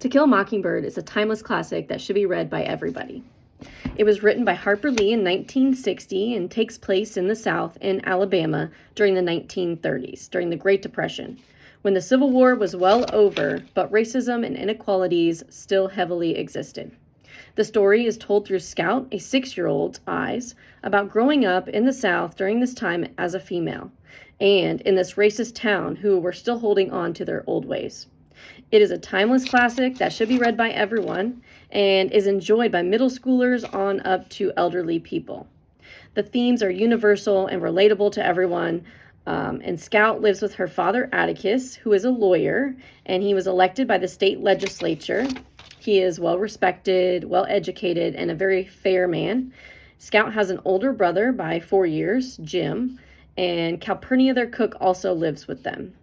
To Kill a Mockingbird is a timeless classic that should be read by everybody. It was written by Harper Lee in 1960 and takes place in the South in Alabama during the 1930s, during the Great Depression, when the Civil War was well over, but racism and inequalities still heavily existed. The story is told through Scout, a 6-year-old's eyes, about growing up in the South during this time as a female, and in this racist town who were still holding on to their old ways. It is a timeless classic that should be read by everyone and is enjoyed by middle schoolers on up to elderly people. The themes are universal and relatable to everyone, and Scout lives with her father, Atticus, who is a lawyer, and he was elected by the state legislature. He is well-respected, well-educated, and a very fair man. Scout has an older brother by 4 years, Jim, and Calpurnia, their cook, also lives with them.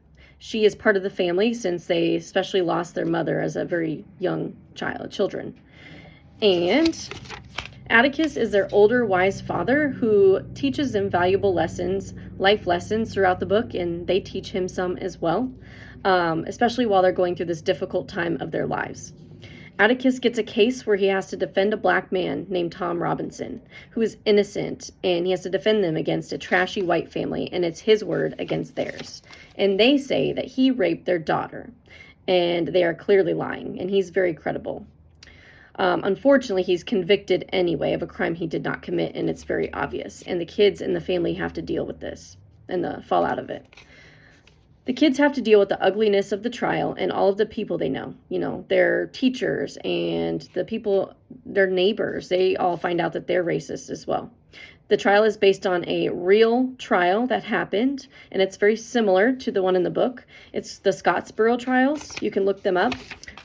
She is part of the family since they especially lost their mother as a very young children. And Atticus is their older, wise father who teaches them valuable lessons, life lessons throughout the book, and they teach him some as well, especially while they're going through this difficult time of their lives. Atticus gets a case where he has to defend a black man named Tom Robinson, who is innocent, and he has to defend them against a trashy white family, and it's his word against theirs. And they say that he raped their daughter, and they are clearly lying, and he's very credible. Unfortunately, he's convicted anyway of a crime he did not commit, and it's very obvious, and the kids and the family have to deal with this and the fallout of it. The kids have to deal with the ugliness of the trial and all of the people they know, their teachers and the people, their neighbors. They all find out that they're racist as well. The trial is based on a real trial that happened, and it's very similar to the one in the book. It's the Scottsboro trials. You can look them up.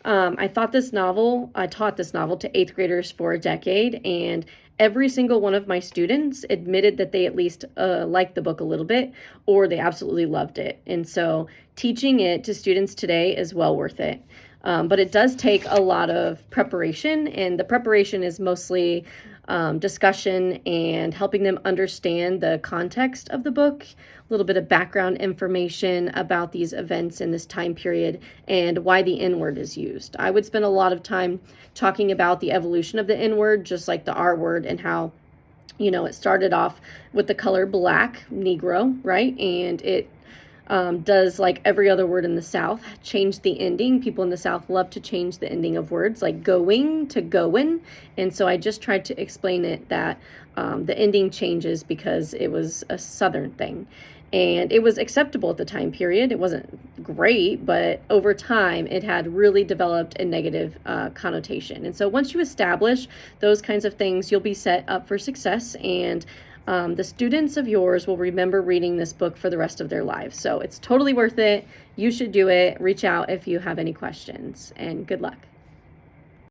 I taught this novel to 8th graders for a decade, and every single one of my students admitted that they at least liked the book a little bit, or they absolutely loved it. And so teaching it to students today is well worth it. But it does take a lot of preparation, and the preparation is mostly discussion and helping them understand the context of the book, a little bit of background information about these events in this time period and why the N-word is used. I would spend a lot of time talking about the evolution of the N-word, just like the R-word, and how, it started off with the color black, Negro, right? And it does, like every other word in the South, change the ending. People in the South love to change the ending of words, like going to goin'. And so I just tried to explain it that the ending changes because it was a Southern thing. And it was acceptable at the time period. It wasn't great, but over time, it had really developed a negative connotation. And so once you establish those kinds of things, you'll be set up for success, and the students of yours will remember reading this book for the rest of their lives. So it's totally worth it. You should do it. Reach out if you have any questions, and good luck.